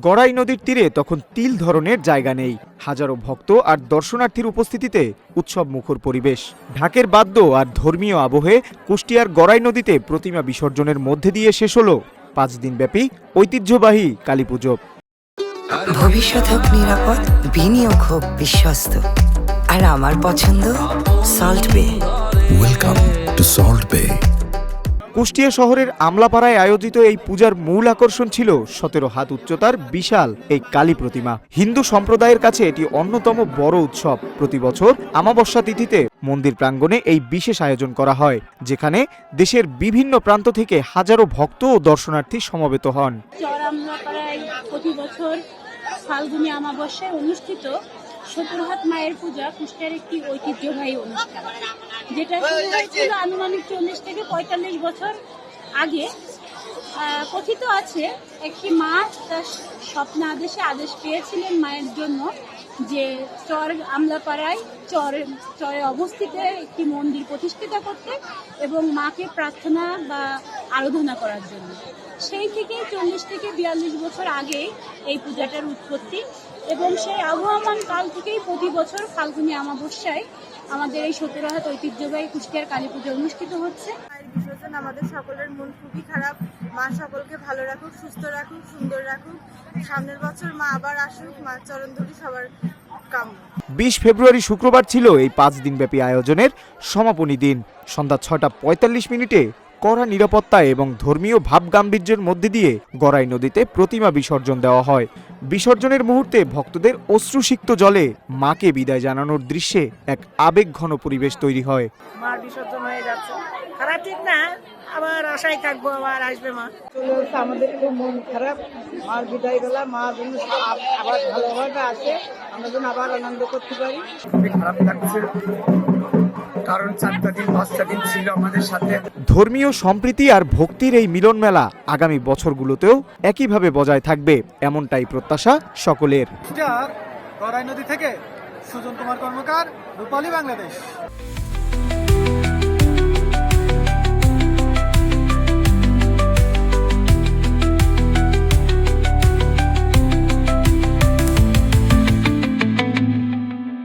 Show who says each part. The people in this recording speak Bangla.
Speaker 1: গড়াই নদীর তীরে তখন তিল ধরনের জায়গা নেই। হাজারো ভক্ত আর দর্শনার্থীর উপস্থিতিতে উৎসব মুখর পরিবেশ। ঢাকের বাদ্য আর ধর্মীয় আবহে কুষ্টিয়ার গড়াই নদীতে প্রতিমা বিসর্জনের মধ্যে দিয়ে শেষ হলো 5 দিনব্যাপী ঐতিহ্যবাহী কালীপুজো।
Speaker 2: ভবিষ্যৎ হোক নিরাপদ, বিনিয়োগ হোক বিশ্বস্ত, আর আমার পছন্দ সল্ট বে।
Speaker 3: ওয়েলকাম টু সল্ট বে।
Speaker 1: কুষ্টিয়া শহরের আমলাপাড়ায় আয়োজিত এই পূজার মূল আকর্ষণ ছিল 17 হাত উচ্চতার বিশাল এই কালী প্রতিমা। হিন্দু সম্প্রদায়ের কাছে এটি অন্যতম বড় উৎসব। প্রতি বছর আমাবস্যা তিথিতে মন্দির প্রাঙ্গণে এই বিশেষ আয়োজন করা হয়, যেখানে দেশের বিভিন্ন প্রান্ত থেকে হাজারো ভক্ত ও দর্শনার্থী সমবেত হন।
Speaker 4: আমলাপাড়ায় প্রতি বছর ফাল্গুনী আমাবস্যায় অনুষ্ঠিত 17 হাত মায়ের পূজা কুষ্টিয়ার একটি ঐতিহ্যবাহী অনুষ্ঠান, যেটা শুরু হয়েছিল আনুমানিক 40 থেকে 45 বছর আগে। কথিত আছে একটি মা তার স্বপ্ন আদেশ পেয়েছিলেন মায়ের জন্য যে চর আমলাপাড়ায় চরে অবস্থিত একটি মন্দির প্রতিষ্ঠিত করতে এবং মাকে প্রার্থনা বা আরাধনা করার জন্য। সেই থেকে 40 থেকে 42 বছর আগে এই পূজাটার উৎপত্তি এবং সেই আবহমান কাল থেকেই প্রতি বছর ফাল্গুনী আমাবস্যায় আমাদের এই 17 হাত ঐতিহ্যবাহী কুষ্টিয়ার কালী পুজো অনুষ্ঠিত হচ্ছে।
Speaker 5: বিসর্জন আমাদের সকলের মন খুবই খারাপ। মা সকলকে ভালো রাখুক, সুস্থ রাখুক, সুন্দর রাখুক। সামনের বছর মা আবার আসুক, মা চরণ ধরি সবার কাম্য।
Speaker 1: 20 ফেব্রুয়ারি শুক্রবার ছিল এই 5 দিনব্যাপী আয়োজনের সমাপনী দিন। সন্ধ্যা 6:45 কড়া নিরাপত্তা এবং ধর্মীয় ভাবগাম্ভীর্যের মধ্যে দিয়ে গড়াই নদীতে প্রতিমা বিসর্জন দেওয়া হয়। বিসর্জনের মুহূর্তে ভক্তদের অশ্রুসিক্ত জলে মাকে বিদায় জানানোর দৃশ্যে এক আবেগঘন পরিবেশ তৈরি হয়।
Speaker 6: মার বিসর্জন হয়ে যাচ্ছে, খারাপ ঠিক না, আবার আশায় থাকবো আবার আসবে মা। আমাদের খুব মন খারাপ, মার বিদায় বেলা মা যেন আবার ভালোভাবে আসে, আমরা যেন আবার আনন্দ করতে পারি।
Speaker 7: খুবই খারাপ লাগছে, কারণ 4টা দিন 5টা দিন ছিল আমাদের সাথে।
Speaker 1: ধর্মীয় সম্প্রীতি আর ভক্তির এই মিলন মেলা আগামী বছরগুলোতেও একইভাবে বজায় থাকবে, এমনটাই প্রত্যাশা সকলের।
Speaker 8: গড়াই নদী থেকে সুজন কুমার কর্মকার, রূপালী বাংলাদেশ।